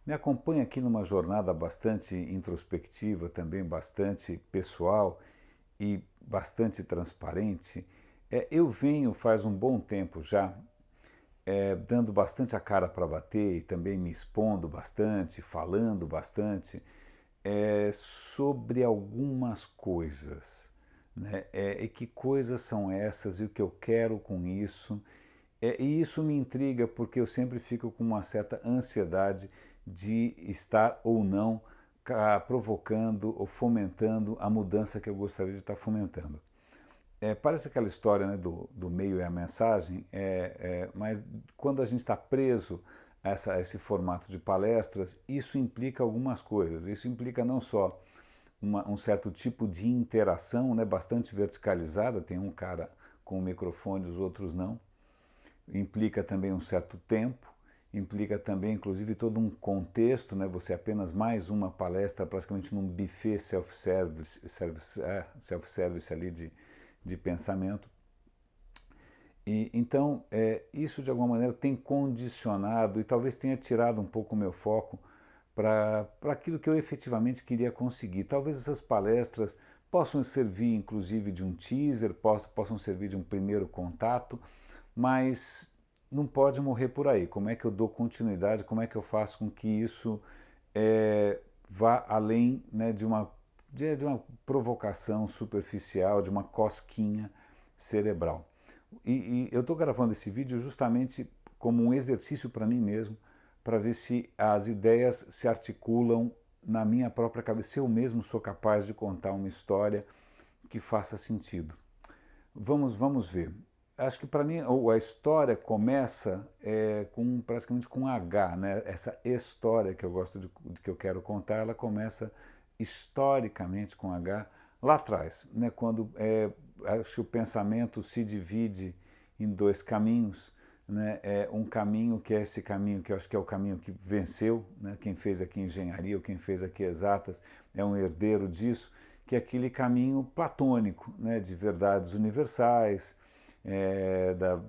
me acompanha aqui numa jornada bastante introspectiva, também bastante pessoal e bastante transparente. Eu venho faz um bom tempo já dando bastante a cara para bater e também me expondo bastante, falando bastante sobre algumas coisas. Né? E que coisas são essas e o que eu quero com isso? E isso me intriga porque eu sempre fico com uma certa ansiedade de estar ou não provocando ou fomentando a mudança que eu gostaria de estar fomentando. Parece aquela história, né, do meio e a mensagem, mas quando a gente está preso a esse formato de palestras, isso implica algumas coisas. Isso implica não só um certo tipo de interação, né, bastante verticalizada, tem um cara com o microfone, os outros não. Implica também um certo tempo, implica também, inclusive, todo um contexto, né? Você é apenas mais uma palestra, praticamente num buffet self-service ali de pensamento. E, então, isso de alguma maneira tem condicionado e talvez tenha tirado um pouco o meu foco para aquilo que eu efetivamente queria conseguir. Talvez essas palestras possam servir, inclusive, de um teaser, possam servir de um primeiro contato, mas não pode morrer por aí. Como é que eu dou continuidade? Como é que eu faço com que isso vá além, né, de uma provocação superficial, de uma cosquinha cerebral? E eu estou gravando esse vídeo justamente como um exercício para mim mesmo, para ver se as ideias se articulam na minha própria cabeça, se eu mesmo sou capaz de contar uma história que faça sentido. Vamos ver. Acho que para mim a história começa praticamente com H, né? Essa história que eu gosto que eu quero contar, ela começa historicamente com H lá atrás, né? Quando acho que o pensamento se divide em dois caminhos, né? Um caminho que é esse caminho que eu acho que é o caminho que venceu, né? Quem fez aqui engenharia ou quem fez aqui exatas é um herdeiro disso, que é aquele caminho platônico, né? De verdades universais,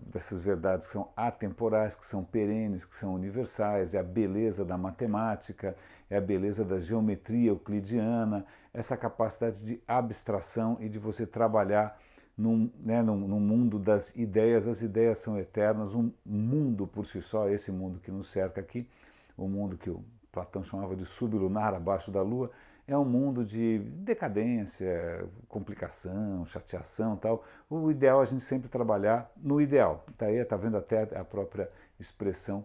dessas verdades que são atemporais, que são perenes, que são universais, é a beleza da matemática, é a beleza da geometria euclidiana, essa capacidade de abstração e de você trabalhar num mundo das ideias. As ideias são eternas, um mundo por si só, esse mundo que nos cerca aqui, o mundo que o Platão chamava de sublunar, abaixo da Lua, é um mundo de decadência, complicação, chateação e tal. O ideal é a gente sempre trabalhar no ideal. Tá vendo até a própria expressão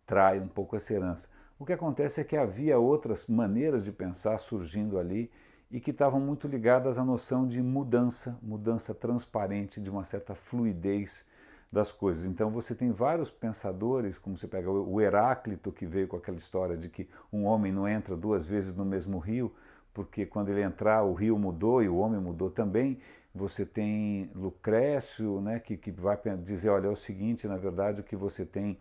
trai um pouco essa herança. O que acontece é que havia outras maneiras de pensar surgindo ali e que estavam muito ligadas à noção de mudança, mudança transparente, de uma certa fluidez das coisas. Então você tem vários pensadores, como você pega o Heráclito, que veio com aquela história de que um homem não entra duas vezes no mesmo rio, porque quando ele entrar o rio mudou e o homem mudou também. Você tem Lucrécio, né, que vai dizer, olha, é o seguinte, na verdade o que você tem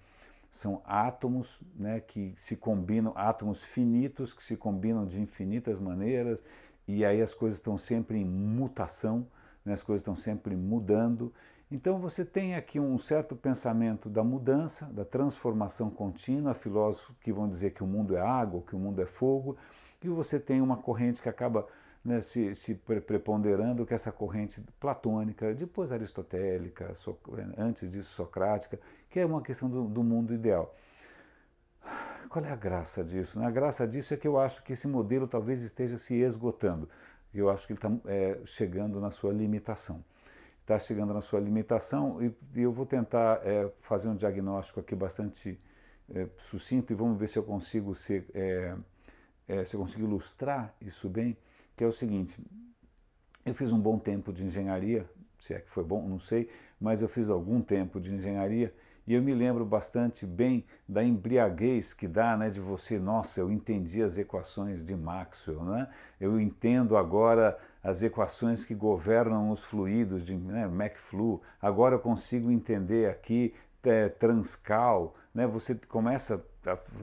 são átomos, né, que se combinam, átomos finitos que se combinam de infinitas maneiras, e aí as coisas estão sempre em mutação, né, as coisas estão sempre mudando. Então você tem aqui um certo pensamento da mudança, da transformação contínua, filósofos que vão dizer que o mundo é água, que o mundo é fogo, e você tem uma corrente que acaba, né, se preponderando, que é essa corrente platônica, depois aristotélica, antes disso socrática, que é uma questão do mundo ideal. Qual é a graça disso? A graça disso é que eu acho que esse modelo talvez esteja se esgotando. Eu acho que ele está chegando na sua limitação. Está chegando na sua limitação e eu vou tentar fazer um diagnóstico aqui bastante sucinto e vamos ver se eu consigo se eu consigo ilustrar isso bem, que é o seguinte: eu fiz um bom tempo de engenharia, se é que foi bom, não sei, mas eu fiz algum tempo de engenharia e eu me lembro bastante bem da embriaguez que dá, né, de você, nossa, eu entendi as equações de Maxwell, né? Eu entendo agora as equações que governam os fluidos de, né, McFlu, agora eu consigo entender aqui Transcal, né? Você começa,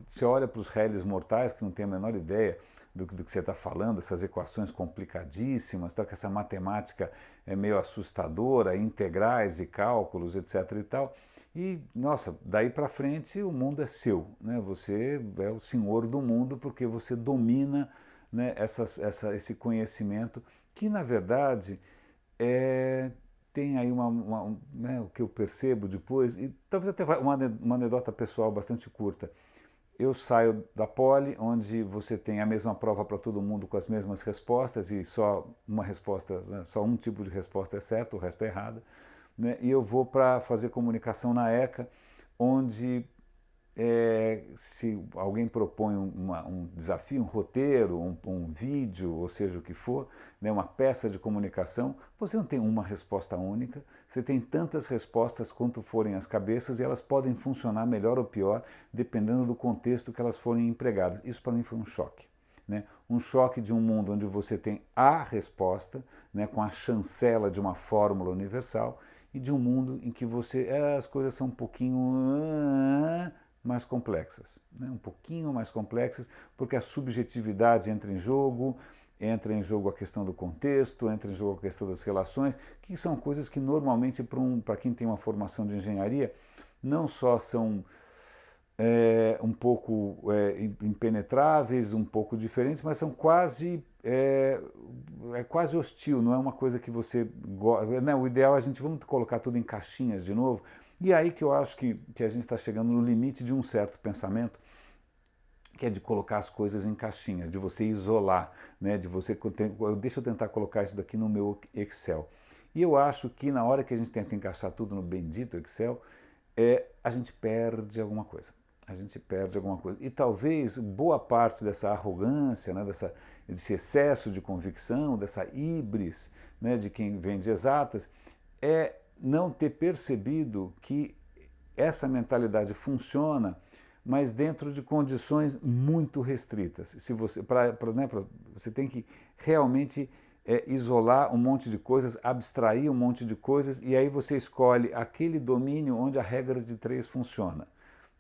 você olha para os réis mortais que não tem a menor ideia do que você está falando, essas equações complicadíssimas, tá, que essa matemática é meio assustadora, integrais e cálculos, etc. e tal. e, nossa, daí para frente o mundo é seu, né? Você é o senhor do mundo porque você domina, né, esse conhecimento que, na verdade, é, tem aí né, o que eu percebo depois, e talvez até uma anedota pessoal bastante curta. Eu saio da Poli, onde você tem a mesma prova para todo mundo com as mesmas respostas e só uma resposta, né, só um tipo de resposta é certo, o resto é errado, né? E eu vou para fazer comunicação na ECA, onde se alguém propõe um desafio, um roteiro, um vídeo, ou seja o que for, né, uma peça de comunicação, você não tem uma resposta única, você tem tantas respostas quanto forem as cabeças e elas podem funcionar melhor ou pior, dependendo do contexto que elas forem empregadas. Isso para mim foi um choque. Né? Um choque de um mundo onde você tem a resposta, né, com a chancela de uma fórmula universal, e de um mundo em que as coisas são um pouquinho mais complexas, né? Um pouquinho mais complexas, porque a subjetividade entra em jogo a questão do contexto, entra em jogo a questão das relações, que são coisas que normalmente para quem tem uma formação de engenharia não só são um pouco impenetráveis, um pouco diferentes, mas são quase hostil, não é uma coisa que você gosta. Né? O ideal é vamos colocar tudo em caixinhas de novo, e aí que eu acho que a gente está chegando no limite de um certo pensamento, que é de colocar as coisas em caixinhas, de você isolar, né? Deixa eu tentar colocar isso daqui no meu Excel. E eu acho que na hora que a gente tenta encaixar tudo no bendito Excel, a gente perde alguma coisa. A gente perde alguma coisa. E talvez boa parte dessa arrogância, né, desse excesso de convicção, dessa híbris, né, de quem vem de exatas, é não ter percebido que essa mentalidade funciona, mas dentro de condições muito restritas. Se você, você tem que realmente isolar um monte de coisas, abstrair um monte de coisas, e aí você escolhe aquele domínio onde a regra de 3 funciona.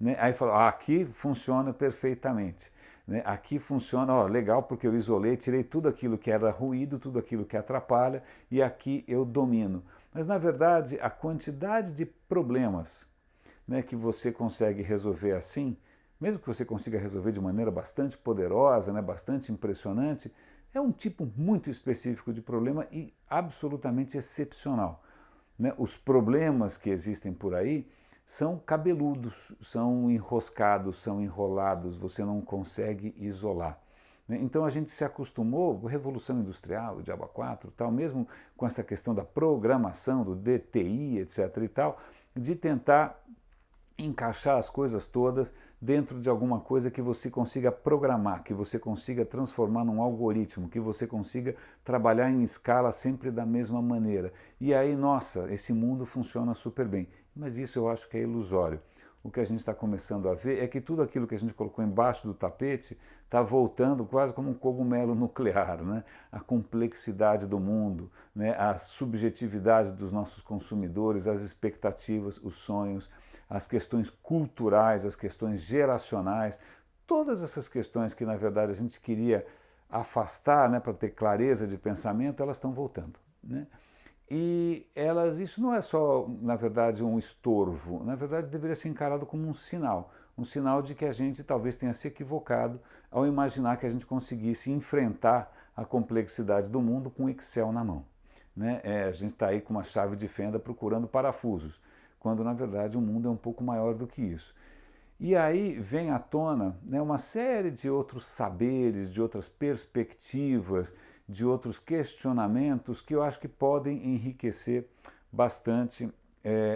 Né? Aí fala, aqui funciona perfeitamente. Né? Aqui funciona, legal, porque eu isolei, tirei tudo aquilo que era ruído, tudo aquilo que atrapalha, e aqui eu domino. Mas, na verdade, a quantidade de problemas, né, que você consegue resolver assim, mesmo que você consiga resolver de maneira bastante poderosa, né, bastante impressionante, é um tipo muito específico de problema e absolutamente excepcional. Né? Os problemas que existem por aí são cabeludos, são enroscados, são enrolados, você não consegue isolar. Né? Então a gente se acostumou, Revolução Industrial, o Diabo 4, tal, mesmo com essa questão da programação, do DTI, etc. e tal, de tentar encaixar as coisas todas dentro de alguma coisa que você consiga programar, que você consiga transformar num algoritmo, que você consiga trabalhar em escala sempre da mesma maneira. E aí, nossa, esse mundo funciona super bem. Mas isso eu acho que é ilusório. O que a gente está começando a ver é que tudo aquilo que a gente colocou embaixo do tapete está voltando quase como um cogumelo nuclear, né? A complexidade do mundo, né? A subjetividade dos nossos consumidores, as expectativas, os sonhos, as questões culturais, as questões geracionais, todas essas questões que na verdade a gente queria afastar, né, para ter clareza de pensamento, elas estão voltando. Né? E isso não é só, na verdade, um estorvo, na verdade deveria ser encarado como um sinal de que a gente talvez tenha se equivocado ao imaginar que a gente conseguisse enfrentar a complexidade do mundo com o Excel na mão. Né? A gente está aí com uma chave de fenda procurando parafusos, quando na verdade o mundo é um pouco maior do que isso. E aí vem à tona, né, uma série de outros saberes, de outras perspectivas, de outros questionamentos que eu acho que podem enriquecer bastante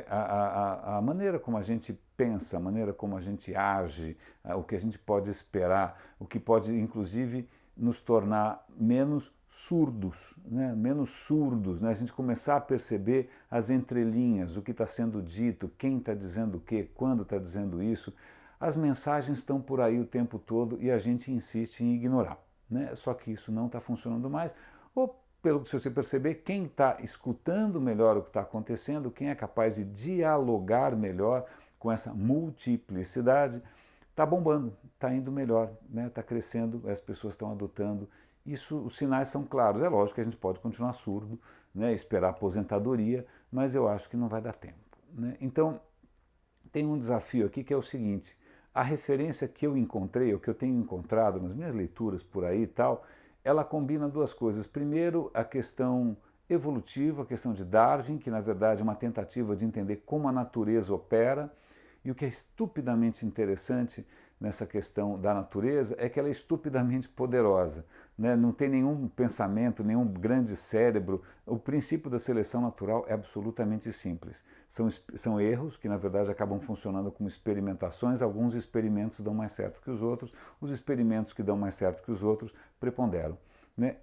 a maneira como a gente pensa, a maneira como a gente age, o que a gente pode esperar, o que pode inclusive nos tornar menos surdos, né? Menos surdos, né? A gente começar a perceber as entrelinhas, o que está sendo dito, quem está dizendo o quê, quando está dizendo isso. As mensagens estão por aí o tempo todo e a gente insiste em ignorar. Né? Só que isso não está funcionando mais, ou pelo que você perceber, quem está escutando melhor o que está acontecendo, quem é capaz de dialogar melhor com essa multiplicidade, está bombando, está indo melhor, né? Está crescendo, as pessoas estão adotando. Isso, os sinais são claros. É lógico que a gente pode continuar surdo, né? Esperar aposentadoria, mas eu acho que não vai dar tempo. Né? Então, tem um desafio aqui que é o seguinte: a referência que eu encontrei, ou que eu tenho encontrado nas minhas leituras por aí e tal, ela combina duas coisas. Primeiro, a questão evolutiva, a questão de Darwin, que na verdade é uma tentativa de entender como a natureza opera, e o que é estupidamente interessante nessa questão da natureza é que ela é estupidamente poderosa, né? Não tem nenhum pensamento, nenhum grande cérebro. O princípio da seleção natural é absolutamente simples. São erros que, na verdade, acabam funcionando como experimentações. Alguns experimentos dão mais certo que os outros, os experimentos que dão mais certo que os outros preponderam, né?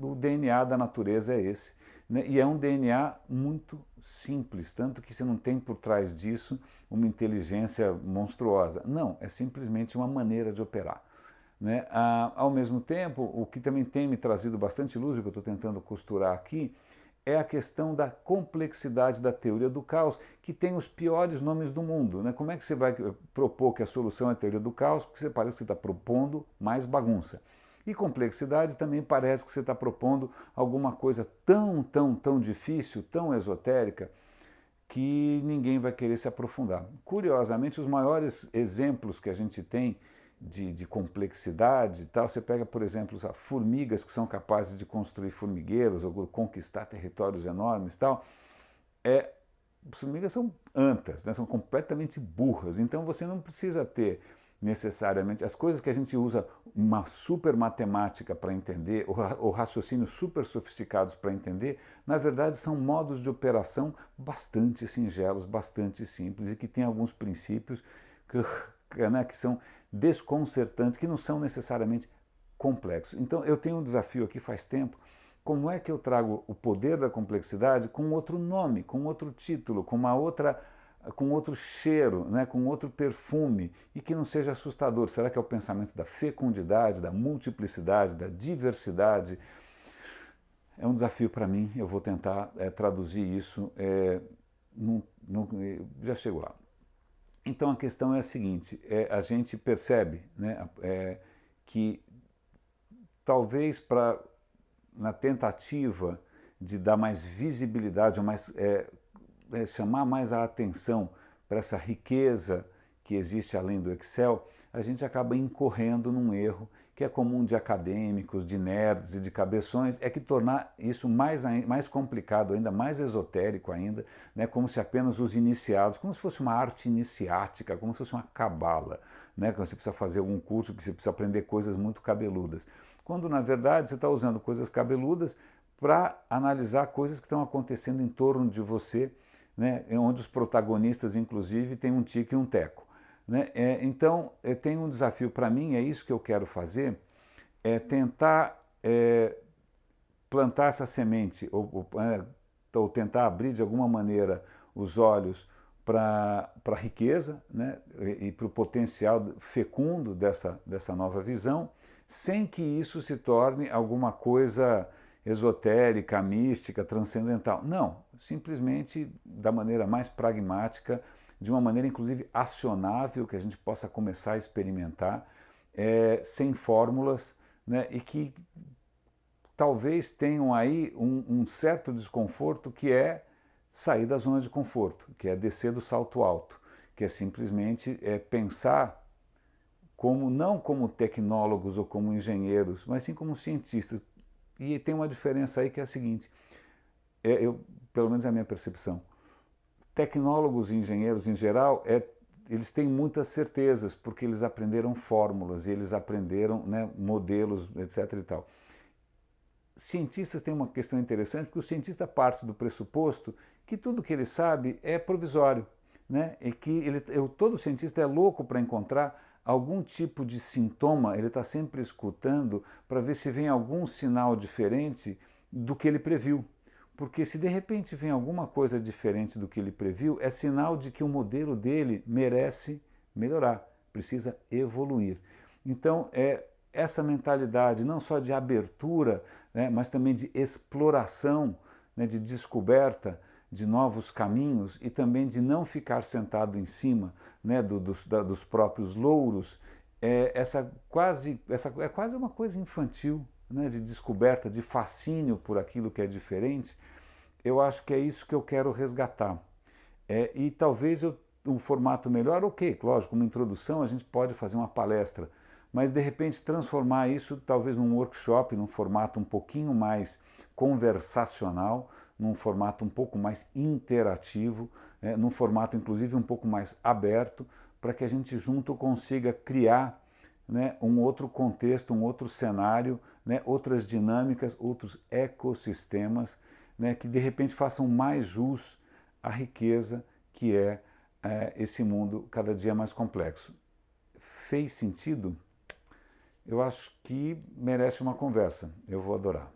O DNA da natureza é esse, né? E é um DNA muito simples, tanto que você não tem por trás disso uma inteligência monstruosa. Não, é simplesmente uma maneira de operar, né? Ao mesmo tempo, o que também tem me trazido bastante luz, e que eu estou tentando costurar aqui, é a questão da complexidade da teoria do caos, que tem os piores nomes do mundo, né? Como é que você vai propor que a solução é a teoria do caos? Porque você parece que você está propondo mais bagunça. E complexidade também parece que você está propondo alguma coisa tão difícil, tão esotérica, que ninguém vai querer se aprofundar. Curiosamente, os maiores exemplos que a gente tem de complexidade e tal, você pega, por exemplo, as formigas que são capazes de construir formigueiros ou conquistar territórios enormes e tal, as formigas são antas, né? São completamente burras, então você não precisa ter necessariamente as coisas que a gente usa uma super matemática para entender, ou raciocínios super sofisticados para entender, na verdade são modos de operação bastante singelos, bastante simples e que têm alguns princípios que são desconcertantes, que não são necessariamente complexos. Então eu tenho um desafio aqui faz tempo: como é que eu trago o poder da complexidade com outro nome, com outro título, com outro cheiro, né, com outro perfume, e que não seja assustador? Será que é o pensamento da fecundidade, da multiplicidade, da diversidade? É um desafio para mim, eu vou tentar traduzir isso, já chego lá. Então a questão é a seguinte: a gente percebe, né, que talvez na tentativa de dar mais visibilidade, ou chamar mais a atenção para essa riqueza que existe além do Excel, a gente acaba incorrendo num erro que é comum de acadêmicos, de nerds e de cabeções, é que tornar isso mais complicado ainda, mais esotérico ainda, né, como se apenas os iniciados, como se fosse uma arte iniciática, como se fosse uma cabala, né, que você precisa fazer algum curso, que você precisa aprender coisas muito cabeludas, quando na verdade você está usando coisas cabeludas para analisar coisas que estão acontecendo em torno de você, né, onde os protagonistas, inclusive, têm um tique e um teco, né? Então, tem um desafio para mim, é isso que eu quero fazer, é tentar plantar essa semente, ou tentar abrir de alguma maneira os olhos para a riqueza, né, e para o potencial fecundo dessa nova visão, sem que isso se torne alguma coisa esotérica, mística, transcendental. Não, simplesmente da maneira mais pragmática, de uma maneira inclusive acionável, que a gente possa começar a experimentar, sem fórmulas, né, e que talvez tenham aí um certo desconforto, que é sair da zona de conforto, que é descer do salto alto, que é simplesmente pensar não como tecnólogos ou como engenheiros, mas sim como cientistas. E tem uma diferença aí que é a seguinte: pelo menos é a minha percepção, tecnólogos e engenheiros em geral, eles têm muitas certezas, porque eles aprenderam fórmulas e eles aprenderam, né, modelos, etc. e tal. Cientistas têm uma questão interessante, porque o cientista parte do pressuposto que tudo que ele sabe é provisório, né, e que todo cientista é louco para encontrar algum tipo de sintoma, ele está sempre escutando para ver se vem algum sinal diferente do que ele previu. Porque se de repente vem alguma coisa diferente do que ele previu, é sinal de que o modelo dele merece melhorar, precisa evoluir. Então, essa mentalidade não só de abertura, né, mas também de exploração, né, de descoberta de novos caminhos, e também de não ficar sentado em cima, né, dos próprios louros, é quase uma coisa infantil, né, de descoberta, de fascínio por aquilo que é diferente. Eu acho que é isso que eu quero resgatar. E talvez eu um formato melhor, ok, lógico, uma introdução a gente pode fazer uma palestra, mas de repente transformar isso talvez num workshop, num formato um pouquinho mais conversacional, num formato um pouco mais interativo, num formato inclusive um pouco mais aberto, para que a gente junto consiga criar, né, um outro contexto, um outro cenário, né, outras dinâmicas, outros ecossistemas, né, que de repente façam mais jus à riqueza que é esse mundo cada dia mais complexo. Fez sentido? Eu acho que merece uma conversa. Eu vou adorar.